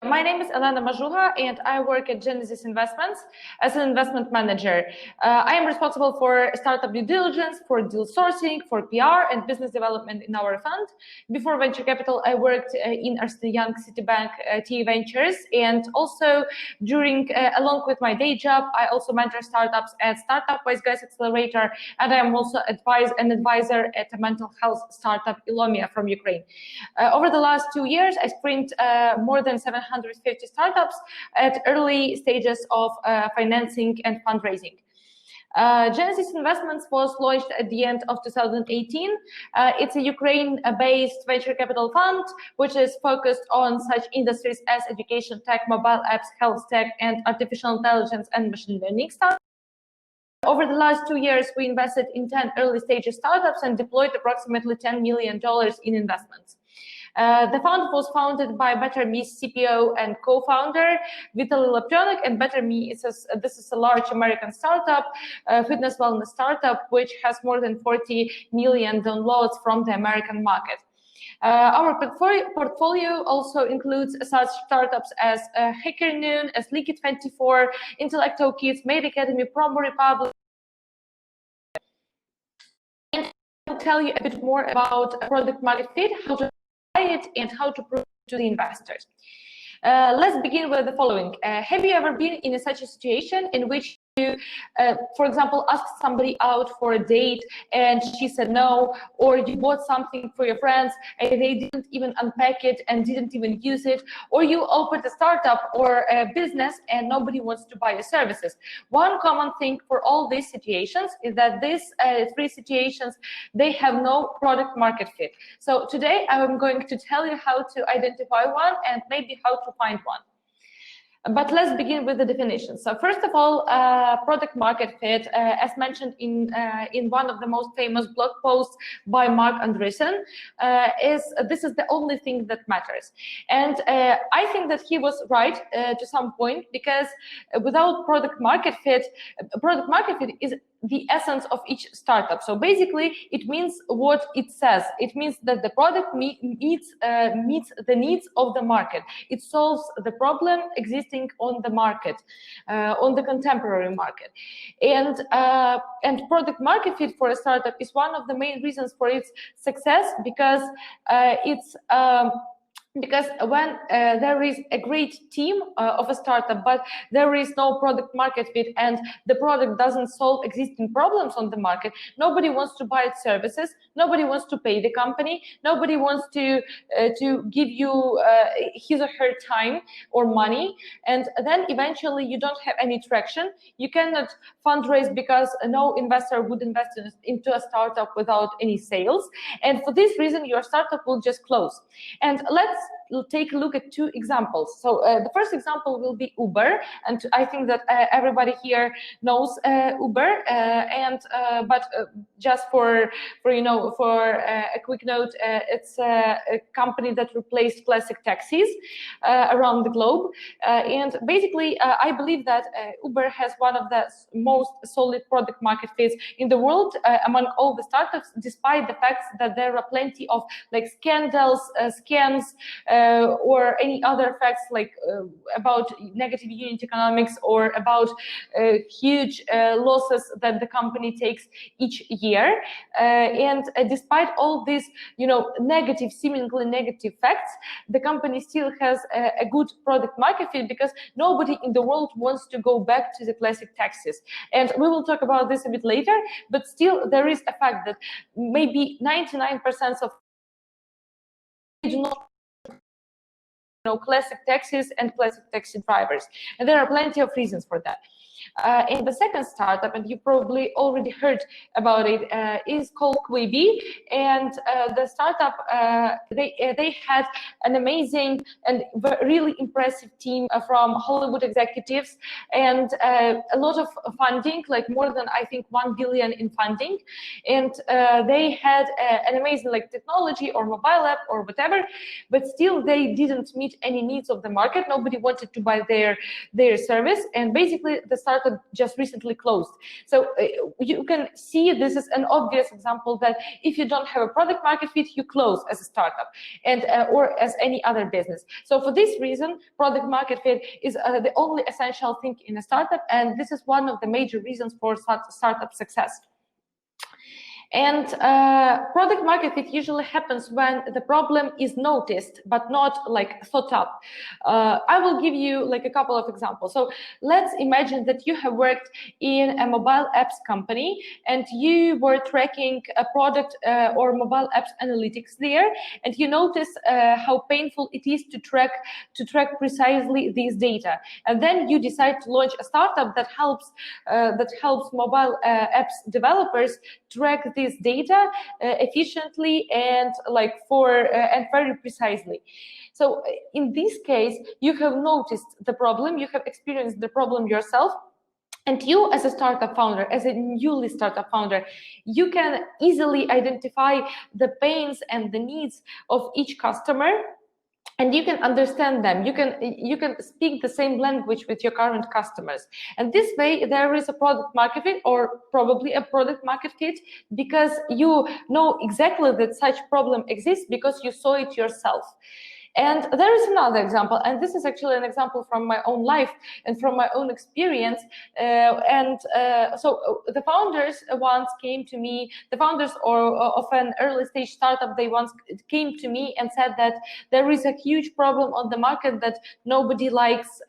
My name is Elena Mazhuha, and I work at Genesis Investments as an investment manager. I am responsible for startup due diligence, for deal sourcing, for PR and business development in our fund. Before venture capital, I worked in Ernst & Young, Citibank, TE Ventures, and also along with my day job, I also mentor startups at Startup Wise Guys Accelerator, and I am also an advisor at a mental health startup, Elena, from Ukraine. Over the last 2 years, I screened more than 750 startups at early stages of financing and fundraising. Genesis Investments was launched at the end of 2018. It's a Ukraine-based venture capital fund, which is focused on such industries as education tech, mobile apps, health tech, and artificial intelligence and machine learning startups. Over the last 2 years, we invested in 10 early stage startups and deployed approximately $10 million in investments. The fund was founded by BetterMe's CPO and co-founder Vitaly Laptenik, and BetterMe this is a large American startup, fitness wellness startup, which has more than 40 million downloads from the American market. Our portfolio also includes such startups as HackerNoon, as Liquid24, Intellectual Kids, Made Academy, Promo Republic. And I'll tell you a bit more about product market fit, how to it, and how to prove to the investors. Let's begin with the following. Have you ever been in such a situation in which you, for example, asked somebody out for a date and she said no, or you bought something for your friends and they didn't even unpack it and didn't even use it, or you opened a startup or a business and nobody wants to buy your services? One common thing for all these situations is that these three situations, they have no product market fit. So today I'm going to tell you how to identify one and maybe how to find one. But let's begin with the definition. So first of all, product market fit, as mentioned in one of the most famous blog posts by Mark Andreessen, this is the only thing that matters. And I think that he was right to some point, because without product market fit is the essence of each startup. So basically, it means what it says. It means that the product meets the needs of the market. It solves the problem existing on the market, on the contemporary market. And product market fit for a startup is one of the main reasons for its success, because because when there is a great team of a startup, but there is no product market fit and the product doesn't solve existing problems on the market, nobody wants to buy its services, nobody wants to pay the company, nobody wants to give you his or her time or money, and then eventually you don't have any traction. You cannot fundraise because no investor would invest into a startup without any sales, and for this reason your startup will just close. And let's take a look at two examples. So the first example will be Uber, and I think that everybody here knows Uber. But just for a quick note, it's a company that replaced classic taxis around the globe. And basically, I believe that Uber has one of the most solid product market fits in the world among all the startups, despite the fact that there are plenty of scandals, scams, or any other facts about negative unit economics or about huge losses that the company takes each year. And despite all these, seemingly negative facts, the company still has a good product market fit, because nobody in the world wants to go back to the classic taxis. And we will talk about this a bit later, but still there is a fact that maybe 99% of do not classic taxis and classic taxi drivers, and there are plenty of reasons for that. And the second startup, and you probably already heard about it, is called Quibi. And the startup, they had an amazing and really impressive team from Hollywood executives, and a lot of funding, more than I think 1 billion in funding. And they had an amazing technology or mobile app or whatever, but still they didn't meet any needs of the market. Nobody wanted to buy their service, and basically the startup just recently closed. So you can see this is an obvious example that if you don't have a product market fit, you close as a startup and or as any other business. So for this reason, product market fit is the only essential thing in a startup, and this is one of the major reasons for startup success. And product market fit usually happens when the problem is noticed but not like thought up. I will give you like a couple of examples. So let's imagine that you have worked in a mobile apps company and you were tracking a product or mobile apps analytics there, and you notice how painful it is to track precisely these data. And then you decide to launch a startup that helps mobile apps developers track this data efficiently and and very precisely. So in this case, you have noticed the problem, you have experienced the problem yourself, and you as a startup founder, as a newly startup founder, you can easily identify the pains and the needs of each customer, and you can understand them. You can speak the same language with your current customers, and this way there is a product market fit, or probably a product market fit, because you know exactly that such problem exists because you saw it yourself. And there is another example, and this is actually an example from my own life and from my own experience. So the founders once came to me, the founders of an early stage startup, they once came to me and said that there is a huge problem on the market, that nobody likes,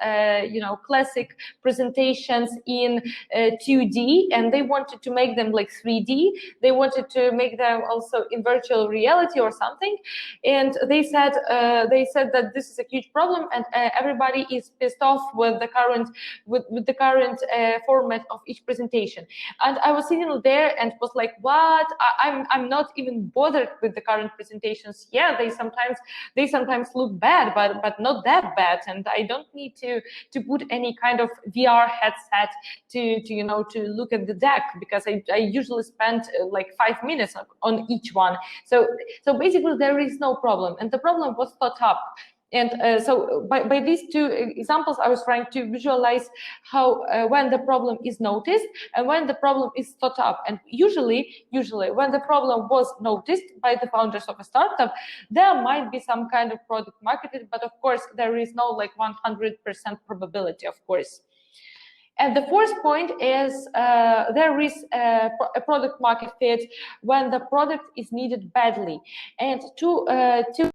classic presentations in 2D, and they wanted to make them like 3D. They wanted to make them also in virtual reality or something, and they said that this is a huge problem, and everybody is pissed off with the current format of each presentation. And I was sitting there and was like, what? I'm not even bothered with the current presentations. Yeah, they sometimes look bad, but not that bad, and I don't need to put any kind of VR headset to look at the deck, because I usually spend like 5 minutes on each one. So basically there is no problem, and the problem was thought up. And so by these two examples, I was trying to visualize how when the problem is noticed and when the problem is thought up. And usually when the problem was noticed by the founders of a startup, there might be some kind of product market fit, but of course there is no like 100% probability, of course. And the fourth point is there is a product market fit when the product is needed badly. And to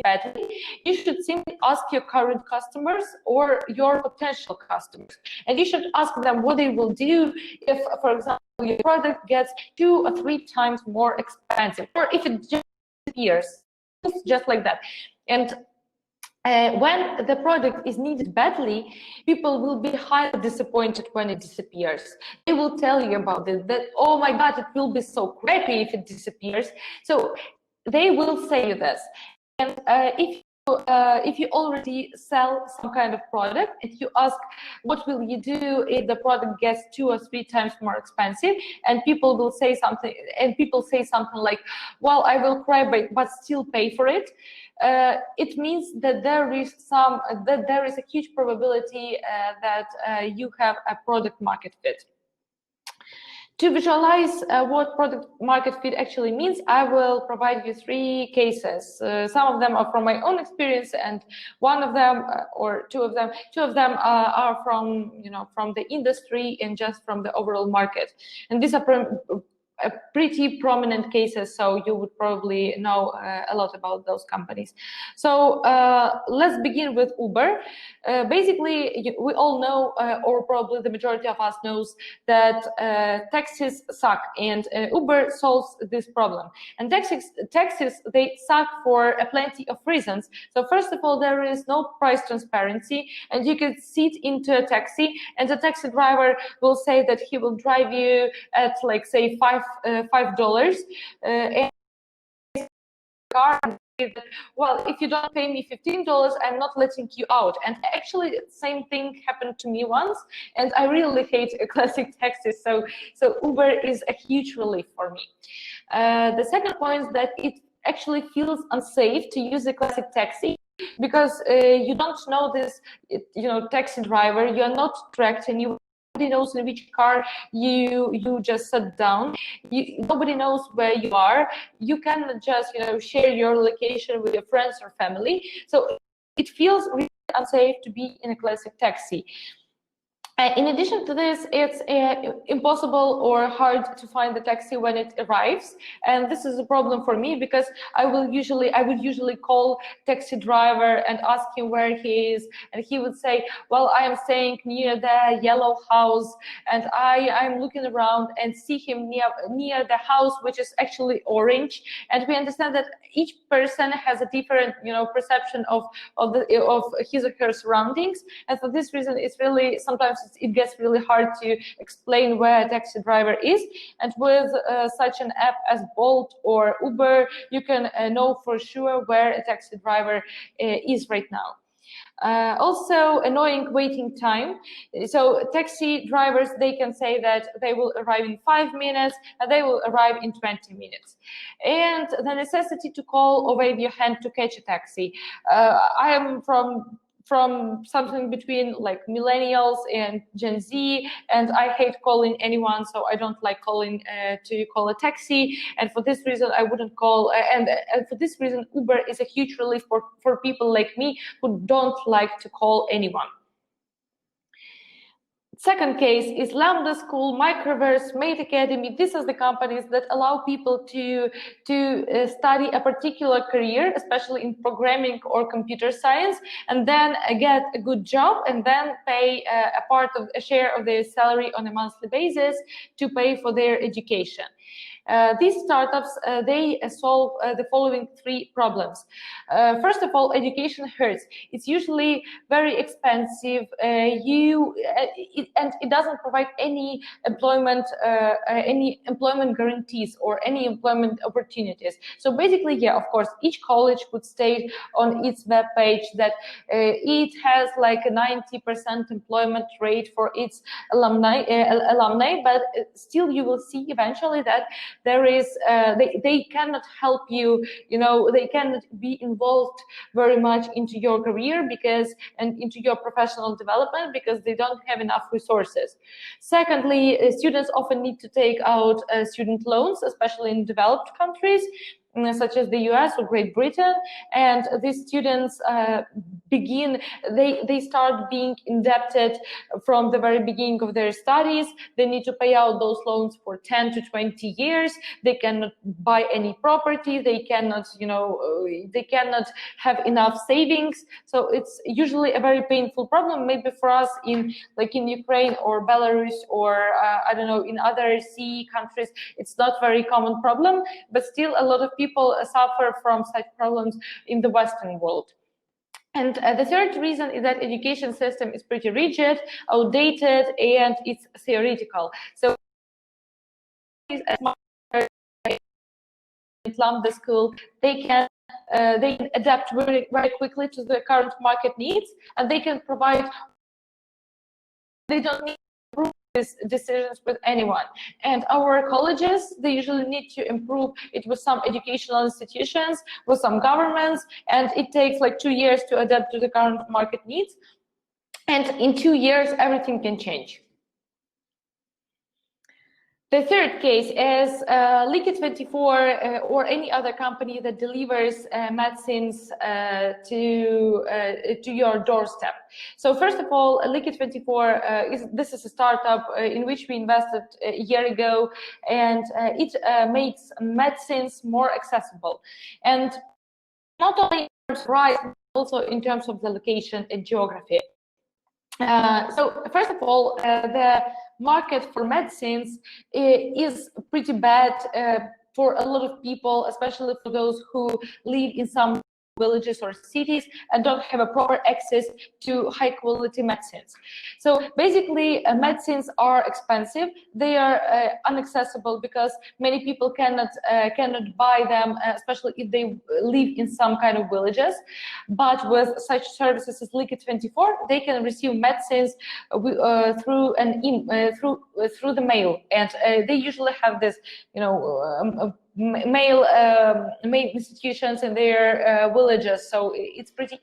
badly, you should simply ask your current customers or your potential customers, and you should ask them what they will do if, for example, your product gets 2 or 3 times more expensive, or if it just disappears, just like that. And when the product is needed badly, people will be highly disappointed when it disappears. They will tell you about it, that, oh my God, it will be so crappy if it disappears. So they will say this. And if you already sell some kind of product, if you ask what will you do if the product gets 2 or 3 times more expensive, and people will say something, and people say something like, well, I will cry but still pay for it, it means that there is a huge probability that you have a product market fit. To visualize what product market fit actually means, I will provide you 3 cases. Some of them are from my own experience, and one of them, or two of them are from the industry and just from the overall market. And these are pretty prominent cases, so you would probably know a lot about those companies. So let's begin with Uber. Basically, we all know, or probably the majority of us knows, that taxis suck, and Uber solves this problem. And taxis, they suck for plenty of reasons. So first of all, there is no price transparency, and you can sit into a taxi, and the taxi driver will say that he will drive you at, like, say, $5, and car, well, if you don't pay me $15, I'm not letting you out. And actually, the same thing happened to me once, and I really hate classic taxis. So Uber is a huge relief for me. The second point is that it actually feels unsafe to use a classic taxi, because you don't know this, taxi driver. You are not tracked, and nobody knows in which car you just sat down. Nobody knows where you are. You cannot just share your location with your friends or family. So it feels really unsafe to be in a classic taxi. In addition to this, it's impossible or hard to find the taxi when it arrives, and this is a problem for me because I would usually call taxi driver and ask him where he is, and he would say, well, I am staying near the yellow house, and I'm looking around and see him near the house which is actually orange. And we understand that each person has a different perception of his or her surroundings, and for this reason it's really sometimes it gets really hard to explain where a taxi driver is. And with such an app as Bolt or Uber, you can know for sure where a taxi driver is right now. Also, annoying waiting time. So taxi drivers, they can say that they will arrive in 5 minutes and they will arrive in 20 minutes. And the necessity to call or wave your hand to catch a taxi. I am from something between like millennials and Gen Z, and I hate calling anyone, so I don't like calling to call a taxi, and for this reason I wouldn't call, and for this reason Uber is a huge relief for people like me who don't like to call anyone. Second case is Lambda School, Microverse, Mate Academy. These are the companies that allow people to study a particular career, especially in programming or computer science, and then get a good job, and then pay a share of their salary on a monthly basis to pay for their education. These startups, they solve the following 3 problems. First of all, education hurts. It's usually very expensive. And it doesn't provide any employment guarantees or any employment opportunities. So basically, yeah, of course, each college would state on its web page that it has like a 90% employment rate for its alumni, but still you will see eventually that there is they cannot help you, they cannot be involved very much into your career and into your professional development because they don't have enough resources. Secondly, students often need to take out student loans, especially in developed countries such as the US or Great Britain, and these students they start being indebted from the very beginning of their studies. They need to pay out those loans for 10 to 20 years. They cannot buy any property. They cannot, they cannot have enough savings. So it's usually a very painful problem. Maybe for us in Ukraine or Belarus or I don't know, in other CE countries, it's not very common problem, but still a lot of people suffer from such problems in the Western world. And the third reason is that education system is pretty rigid, outdated, and it's theoretical. So Lambda School, they can adapt very, very quickly to the current market needs, and they can provide. They don't need to improve these decisions with anyone. And our colleges, they usually need to improve it with some educational institutions, with some governments, and it takes like 2 years to adapt to the current market needs. And in 2 years, everything can change. The third case is Liquid24 or any other company that delivers medicines to your doorstep. So first of all, Liquid24 this is a startup in which we invested a year ago, and it makes medicines more accessible, and not only in terms of price, but also in terms of the location and geography. So first of all, the market for medicines is pretty bad for a lot of people, especially for those who live in some villages or cities and don't have a proper access to high quality medicines. So basically medicines are expensive. They are inaccessible because many people cannot buy them, especially if they live in some kind of villages. But with such services as Liquid24, they can receive medicines through the mail, and they usually have this, mail institutions in their villages, so it's pretty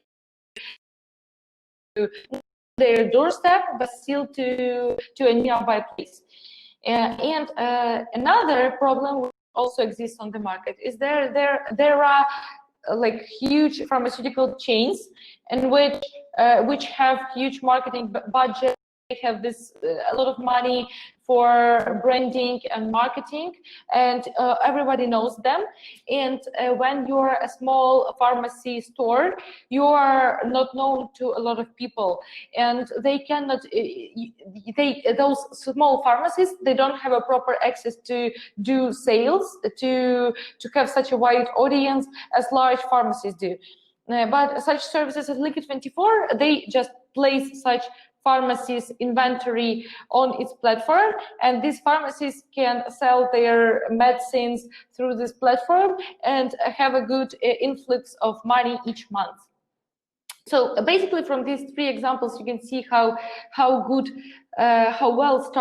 their doorstep, but still to a nearby place. And another problem which also exists on the market is there are like huge pharmaceutical chains, and which have huge marketing budget. They have this a lot of money for branding and marketing, and everybody knows them. And when you're a small pharmacy store, you are not known to a lot of people, and they cannot. Those small pharmacies, they don't have a proper access to do sales, to have such a wide audience as large pharmacies do. But such services as Liquid24, they just place such pharmacies' inventory on its platform, and these pharmacies can sell their medicines through this platform and have a good influx of money each month. So basically, from these three examples, you can see how well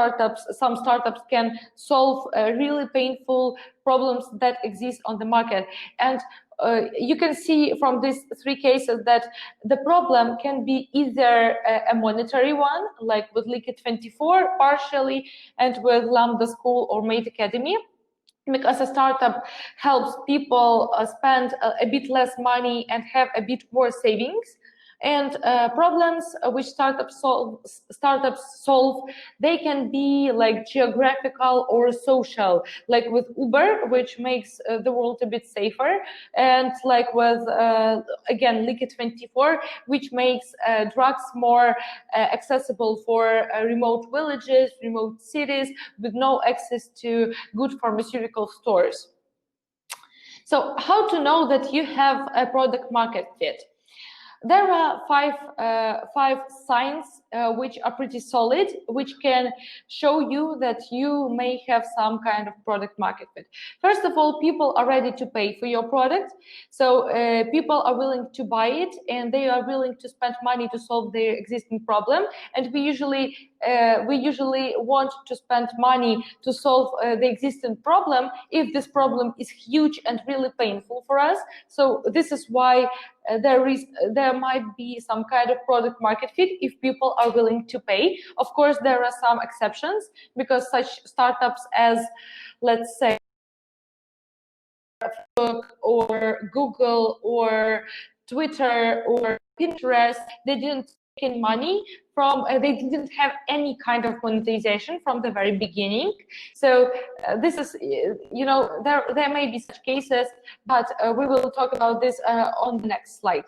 some startups can solve really painful problems that exist on the market. And you can see from these three cases that the problem can be either a monetary one, like with Liquid24 partially, and with Lambda School or Mate Academy, because a startup helps people spend a bit less money and have a bit more savings. And problems which startups solve, they can be like geographical or social, like with Uber, which makes the world a bit safer, and like with again Liquid24, which makes drugs more accessible for remote villages, remote cities with no access to good pharmaceutical stores. So how to know that you have a product market fit? There are five signs which are pretty solid, which can show you that you may have some kind of product market fit. First of all, people are ready to pay for your product. So people are willing to buy it, and they are willing to spend money to solve their existing problem. And we usually want to spend money to solve the existing problem if this problem is huge and really painful for us. So this is why there might be some kind of product market fit if people are willing to pay. Of course, there are some exceptions, because such startups as, let's say, Facebook or Google or Twitter or Pinterest, they didn't take in money from, they didn't have any kind of monetization from the very beginning. So this is, there may be such cases, but we will talk about this on the next slide.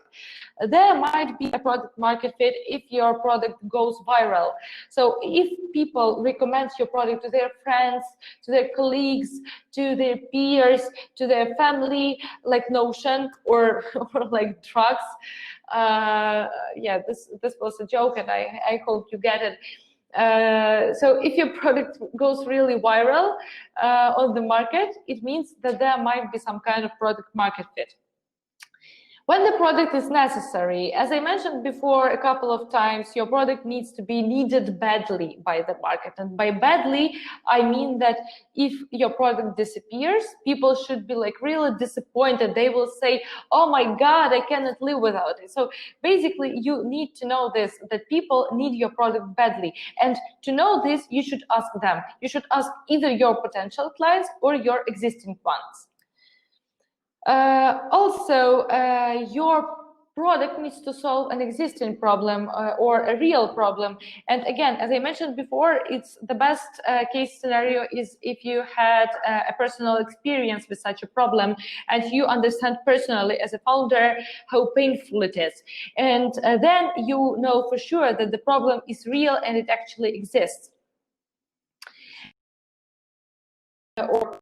There might be a product market fit if your product goes viral. So if people recommend your product to their friends, to their colleagues, to their peers, to their family, like Notion or like drugs. Yeah, this was a joke, and I hope you get it. So if your product goes really viral on the market, it means that there might be some kind of product market fit. When the product is necessary, as I mentioned before a couple of times, your product needs to be needed badly by the market. And by badly, I mean that if your product disappears, people should be like really disappointed. They will say, oh my God, I cannot live without it. So basically, you need to know this, that people need your product badly. And to know this, you should ask them. You should ask either your potential clients or your existing ones. Also, your product needs to solve an existing problem or a real problem. And again, as I mentioned before, it's the best case scenario is if you had a personal experience with such a problem and you understand personally as a founder how painful it is. And then you know for sure that the problem is real and it actually exists. Or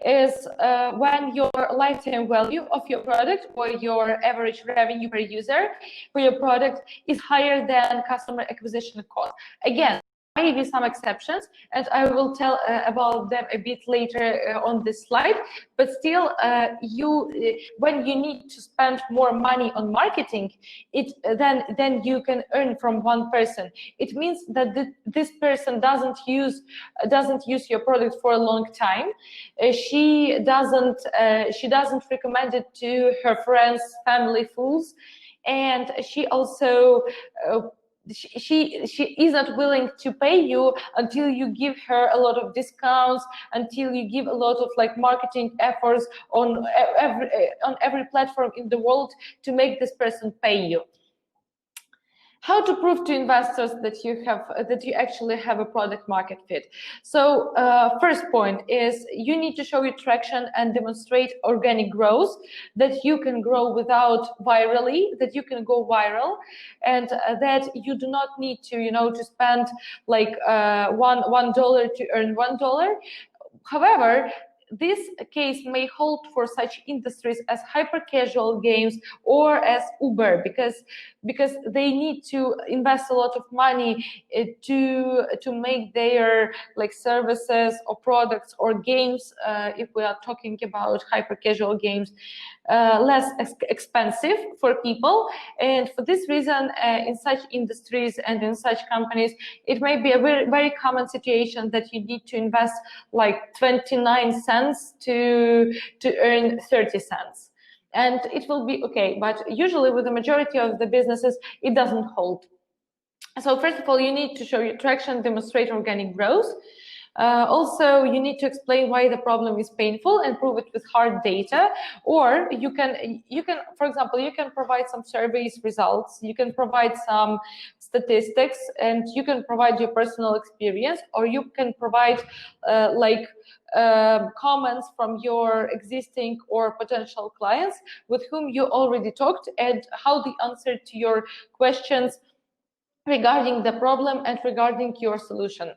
is when your lifetime value of your product or your average revenue per user for your product is higher than customer acquisition cost. Again, maybe some exceptions, and I will tell about them a bit later on this slide. But still, when you need to spend more money on marketing, then you can earn from one person. It means that this person doesn't use your product for a long time. She doesn't recommend it to her friends, family, fools. and she also she is not willing to pay you until you give her a lot of discounts, until you give a lot of like marketing efforts on every platform in the world to make this person pay you. How to prove to investors that you actually have a product market fit? So first point is you need to show your traction and demonstrate organic growth, that you can grow without virally, that you can go viral, and that you do not need to to spend like $1 to earn $1. However, this case may hold for such industries as hyper-casual games or as Uber, because they need to invest a lot of money to make their like services or products or games, if we are talking about hyper-casual games, less expensive for people. And for this reason, in such industries and in such companies, it may be a very, very common situation that you need to invest like 29 cents to earn 30 cents. And it will be okay, but usually with the majority of the businesses, it doesn't hold. So first of all, you need to show your traction, demonstrate organic growth. Also, you need to explain why the problem is painful and prove it with hard data. Or you can, for example, you can provide some surveys results, you can provide some statistics, and you can provide your personal experience, or you can provide comments from your existing or potential clients with whom you already talked, and how they answered to your questions regarding the problem and regarding your solution.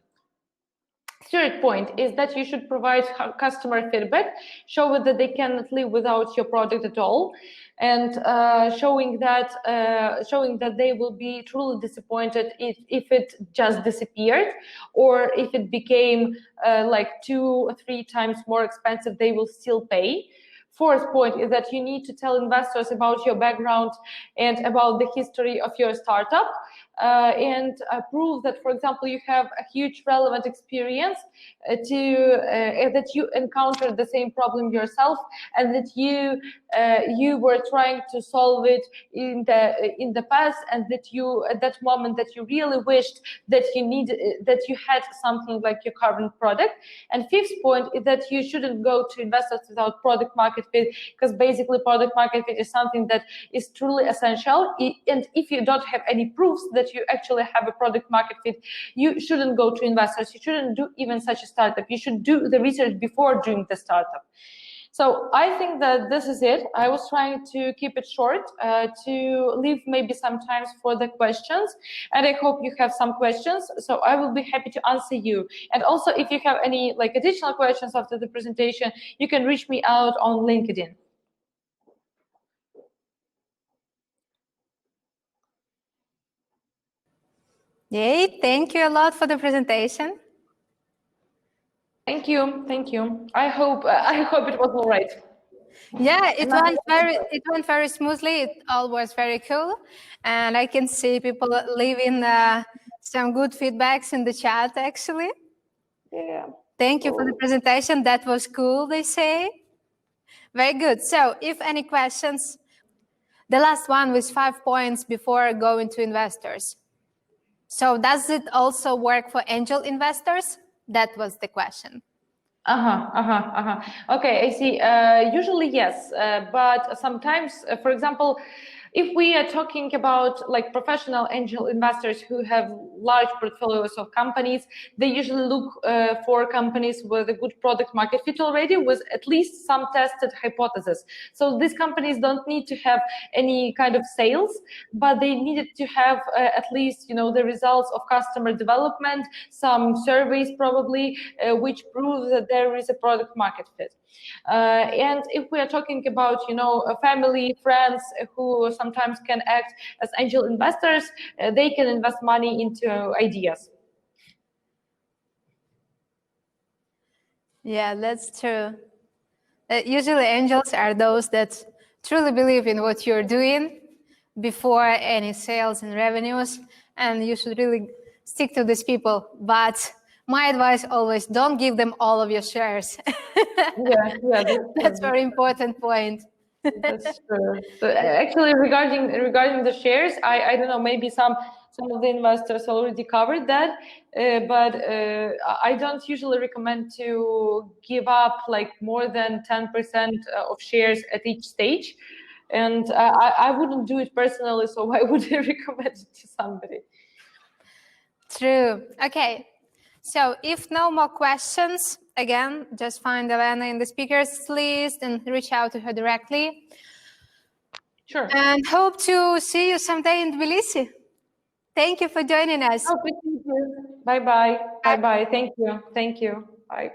Third point is that you should provide customer feedback, show that they cannot live without your product at all, and showing that they will be truly disappointed if it just disappeared, or if it became like 2 or 3 times more expensive, they will still pay. Fourth point is that you need to tell investors about your background and about the history of your startup, and prove that, for example, you have a huge relevant experience that you encountered the same problem yourself, and that you were trying to solve it in the past, and that you, at that moment, that you really wished that you had something like your current product. And fifth point is that you shouldn't go to investors without product market fit, because basically product market fit is something that is truly essential. And if you don't have any proofs that you actually have a product market fit, you shouldn't go to investors. You shouldn't do even such a startup. You should do the research before doing the startup. So I think that this is it. I was trying to keep it short, to leave maybe some time for the questions, and I hope you have some questions, so I will be happy to answer you. And also, if you have any like additional questions after the presentation, you can reach me out on LinkedIn. Yay, thank you a lot for the presentation. Thank you. I hope it was all right. Yeah, it went very smoothly. It all was very cool, and I can see people leaving some good feedbacks in the chat. Actually, yeah. Thank you for the presentation. That was cool, they say. Very good. So, if any questions, the last one was 5 points before going to investors. So, does it also work for angel investors? That was the question. Okay, I see. Usually, yes, but sometimes, for example, if we are talking about like professional angel investors who have large portfolios of companies, they usually look for companies with a good product market fit already, with at least some tested hypothesis. So these companies don't need to have any kind of sales, but they needed to have at least, the results of customer development, some surveys probably, which prove that there is a product market fit. And if we are talking about, family, friends who sometimes can act as angel investors, they can invest money into ideas. Yeah, that's true. Usually angels are those that truly believe in what you're doing before any sales and revenues, and you should really stick to these people. But my advice always, don't give them all of your shares. Yeah, that's a very important point. That's true. So actually, regarding the shares, I don't know, maybe some of the investors already covered that, but I don't usually recommend to give up like more than 10% of shares at each stage, and I wouldn't do it personally, so I would recommend it to somebody. True. Okay. So if no more questions, again, just find Elena in the speakers list and reach out to her directly. Sure. And hope to see you someday in Tbilisi. Thank you for joining us. Oh, thank you. Bye-bye. Bye-bye. Thank you. Thank you. Bye.